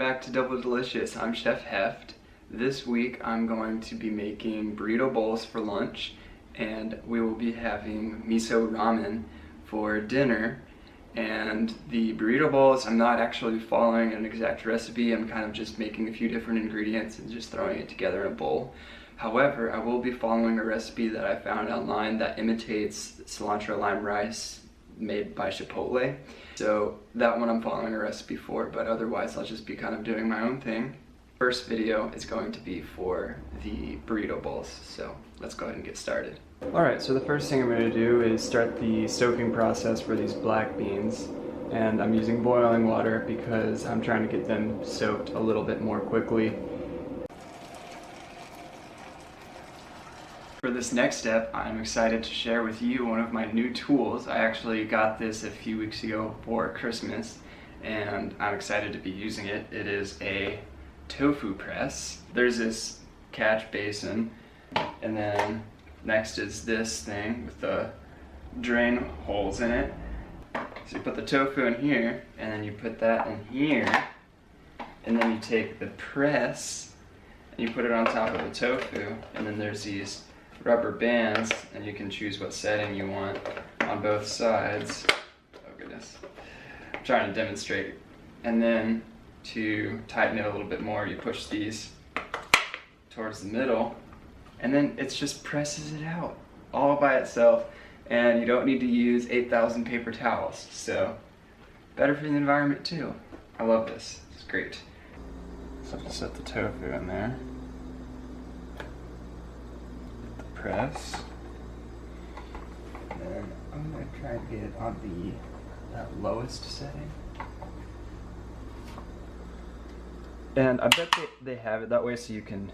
back to Double Delicious. I'm Chef Heft. This week I'm going to be making burrito bowls for lunch, and we will be having miso ramen for dinner. And the burrito bowls, I'm not actually following an exact recipe. I'm kind of just making a few different ingredients and just throwing it together in a bowl. However, I will be following a recipe that I found online that imitates cilantro lime rice made by Chipotle. So that one I'm following a recipe for, but otherwise I'll just be kind of doing my own thing. First video is going to be for the burrito bowls, so let's go ahead and get started. Alright, so the first thing I'm going to do is start the soaking process for these black beans. And I'm using boiling water because I'm trying to get them soaked a little bit more quickly. For this next step, I'm excited to share with you one of my new tools. I actually got this a few weeks ago for Christmas, and I'm excited to be using it. It is a tofu press. There's this catch basin, and then next is this thing with the drain holes in it. So you put the tofu in here, and then you put that in here, and then you take the press, and you put it on top of the tofu, and then there's these rubber bands, and you can choose what setting you want on both sides. Oh goodness. I'm trying to demonstrate. And then to tighten it a little bit more, you push these towards the middle, and then it just presses it out all by itself, and you don't need to use 8,000 paper towels. So better for the environment too. I love this. It's great. So I'll just set the tofu in there. Press, and then I'm going to try and get it on that lowest setting. And I bet they have it that way so you can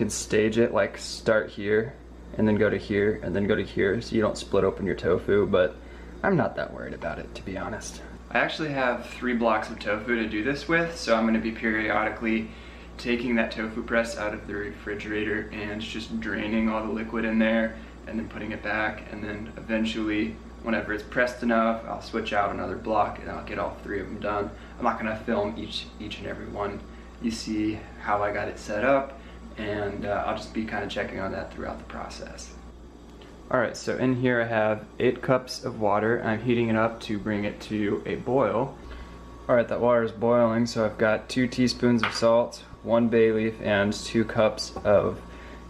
stage it, like start here and then go to here and then go to here, so you don't split open your tofu, but I'm not that worried about it, to be honest. I actually have 3 blocks of tofu to do this with, so I'm going to be periodically taking that tofu press out of the refrigerator and just draining all the liquid in there, and then putting it back, and then eventually, whenever it's pressed enough, I'll switch out another block and I'll get all 3 of them done. I'm not gonna film each and every one. You see how I got it set up, and I'll just be kind of checking on that throughout the process. Alright, so in here I have 8 cups of water, and I'm heating it up to bring it to a boil. Alright, that water is boiling, so I've got 2 teaspoons of salt, 1 bay leaf, and 2 cups of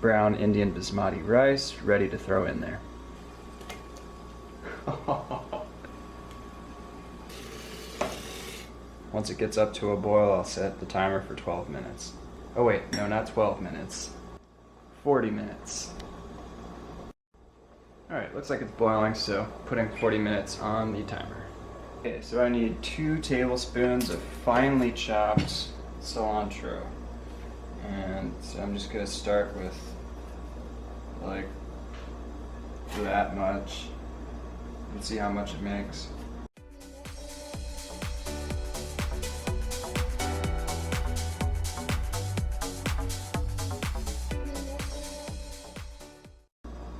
brown Indian basmati rice ready to throw in there. Once it gets up to a boil, I'll set the timer for 12 minutes. Oh wait, no, not 12 minutes. 40 minutes. Alright, looks like it's boiling, so putting 40 minutes on the timer. Okay, so I need 2 tablespoons of finely chopped cilantro. And so I'm just gonna start with like that much and see how much it makes.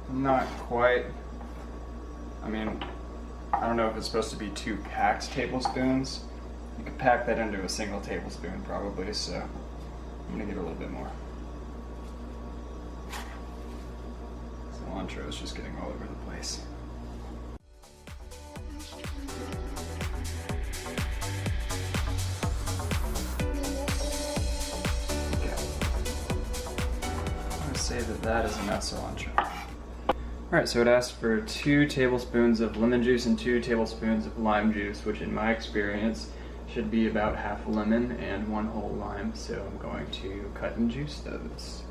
Not quite. I mean, I don't know if it's supposed to be 2 packed tablespoons. You could pack that into a single tablespoon probably, so I'm gonna get a little bit more. Cilantro is just getting all over the place. Okay. I'm gonna say that is enough cilantro. Alright, so it asks for 2 tablespoons of lemon juice and 2 tablespoons of lime juice, which in my experience should be about half a lemon and 1 whole lime, so I'm going to cut and juice those.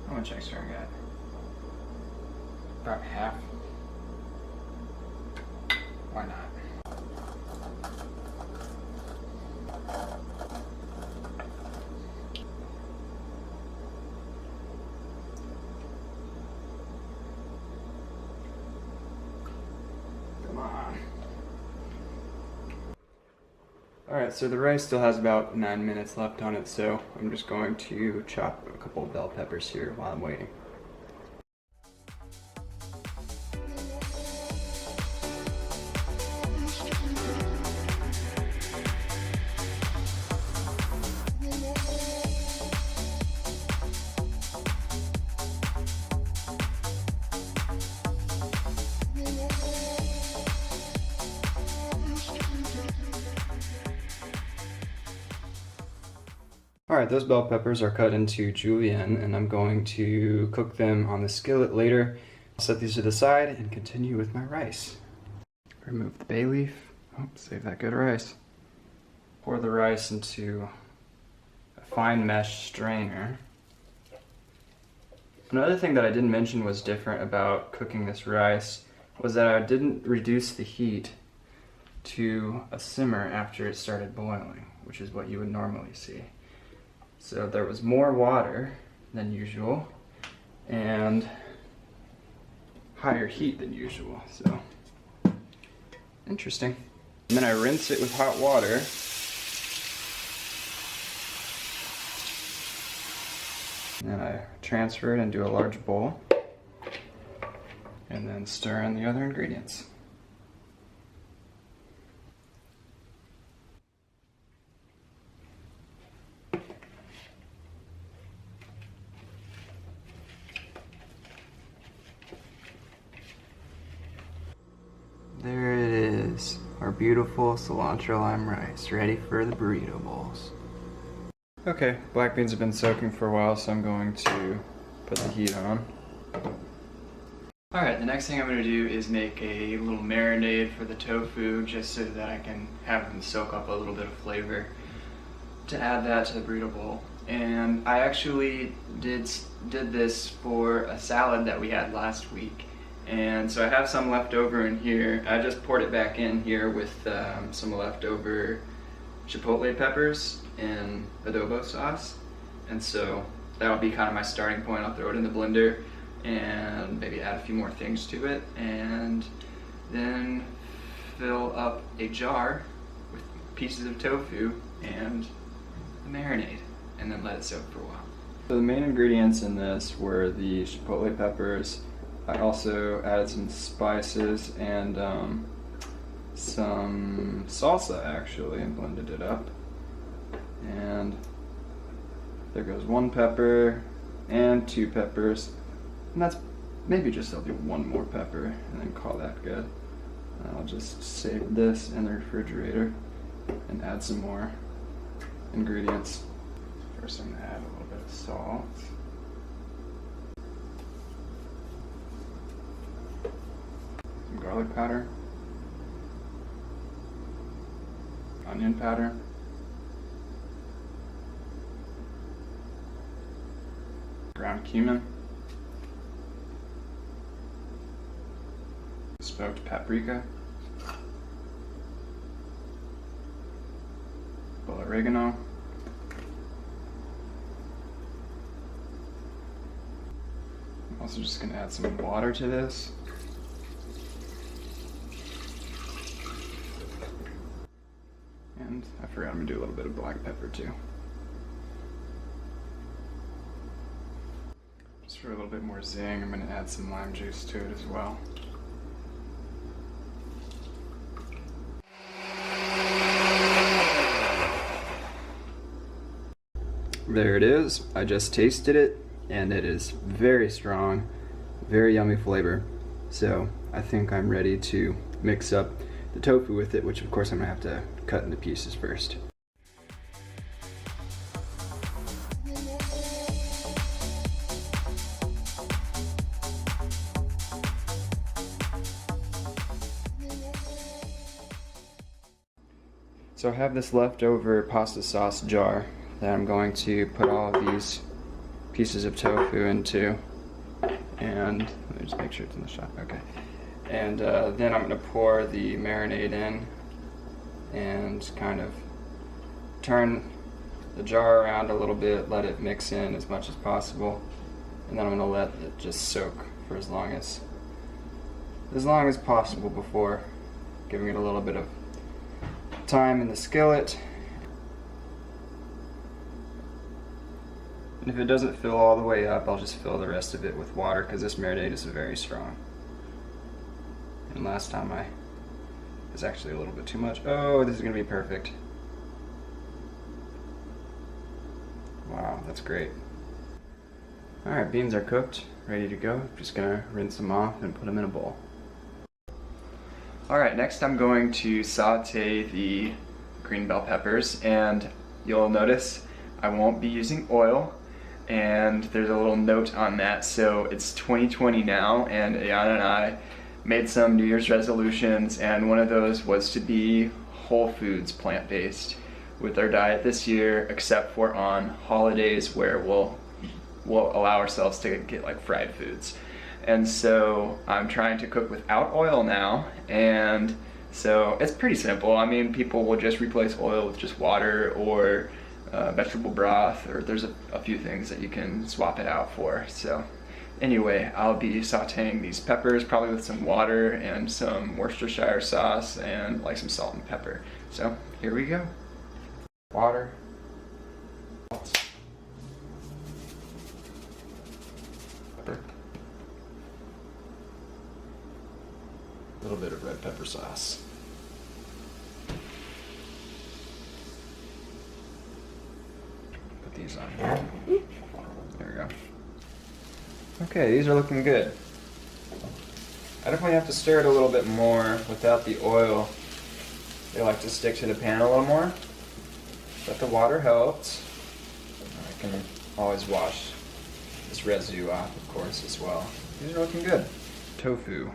How much extra I got? About half. Why not? Alright, so the rice still has about 9 minutes left on it, so I'm just going to chop a couple of bell peppers here while I'm waiting. Alright, those bell peppers are cut into julienne, and I'm going to cook them on the skillet later. I'll set these to the side and continue with my rice. Remove the bay leaf. Oh, save that good rice. Pour the rice into a fine mesh strainer. Another thing that I didn't mention was different about cooking this rice was that I didn't reduce the heat to a simmer after it started boiling, which is what you would normally see. So there was more water than usual and higher heat than usual, so interesting. And then I rinse it with hot water. And then I transfer it into a large bowl and then stir in the other ingredients. There it is, our beautiful cilantro lime rice, ready for the burrito bowls. Okay, black beans have been soaking for a while, so I'm going to put the heat on. Alright, the next thing I'm going to do is make a little marinade for the tofu, just so that I can have them soak up a little bit of flavor to add that to the burrito bowl. And I actually did this for a salad that we had last week. And so I have some left over in here. I just poured it back in here with some leftover chipotle peppers and adobo sauce. And so that'll be kind of my starting point. I'll throw it in the blender and maybe add a few more things to it, and then fill up a jar with pieces of tofu and the marinade, and then let it soak for a while. So the main ingredients in this were the chipotle peppers. I also added some spices and some salsa actually, and blended it up. And there goes 1 pepper and 2 peppers. And that's maybe just I'll do 1 more pepper and then call that good. And I'll just save this in the refrigerator and add some more ingredients. First I'm gonna add a little bit of salt. Some garlic powder. Onion powder. Ground cumin. Smoked paprika. Little oregano. I'm also just going to add some water to this. And I forgot I'm going to do a little bit of black pepper too. Just for a little bit more zing, I'm going to add some lime juice to it as well. There it is. I just tasted it and it is very strong, very yummy flavor. So I think I'm ready to mix up the tofu with it, which of course I'm gonna have to cut into pieces first. So I have this leftover pasta sauce jar that I'm going to put all of these pieces of tofu into, and let me just make sure it's in the shot. Okay. And then I'm going to pour the marinade in and kind of turn the jar around a little bit, let it mix in as much as possible, and then I'm going to let it just soak for as long as possible before giving it a little bit of thyme in the skillet. And if it doesn't fill all the way up, I'll just fill the rest of it with water because this marinade is very strong. And last time it was actually a little bit too much. Oh, this is gonna be perfect. Wow, that's great. Alright, beans are cooked, ready to go. Just gonna rinse them off and put them in a bowl. Alright, next I'm going to saute the green bell peppers, and you'll notice I won't be using oil, and there's a little note on that. So it's 2020 now, and Ayana and I made some New Year's resolutions, and one of those was to be whole foods, plant-based with our diet this year, except for on holidays where we'll allow ourselves to get like fried foods. And so I'm trying to cook without oil now, and so it's pretty simple. I mean, people will just replace oil with just water or vegetable broth, or there's a few things that you can swap it out for. So anyway, I'll be sauteing these peppers probably with some water and some Worcestershire sauce and like some salt and pepper. So here we go. Water. Pepper. A little bit of red pepper sauce. Put these on here. There we go. Okay, these are looking good. I definitely have to stir it a little bit more without the oil. They like to stick to the pan a little more, but the water helps. I can always wash this residue off, of course, as well. These are looking good. Tofu.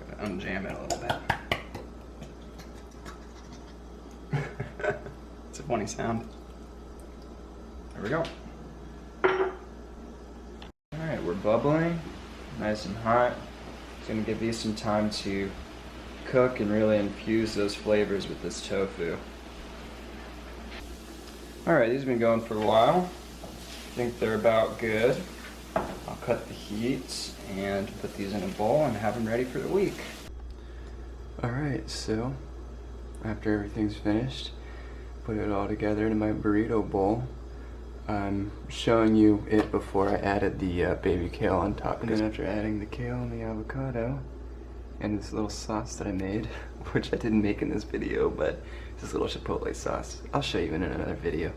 Gotta unjam it a little bit. It's a funny sound. There we go. Alright, we're bubbling, nice and hot. It's gonna give these some time to cook and really infuse those flavors with this tofu. Alright, these have been going for a while. I think they're about good. I'll cut the heat and put these in a bowl and have them ready for the week. Alright, so after everything's finished, put it all together in my burrito bowl. I'm showing you it before I added the baby kale on top. And then after adding the kale and the avocado and this little sauce that I made, which I didn't make in this video, but this little chipotle sauce. I'll show you in another video.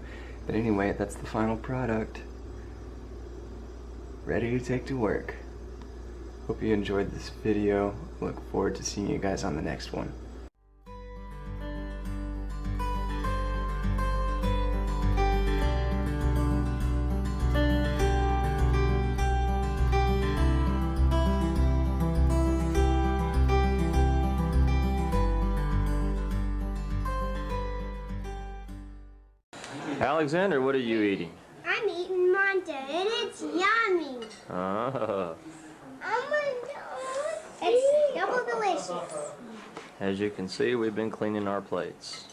But anyway, that's the final product. Ready to take to work. Hope you enjoyed this video. Look forward to seeing you guys on the next one. Alexander, what are you eating? I'm eating Monte, and it's yummy. Oh. Oh my God. It's double delicious. As you can see, we've been cleaning our plates.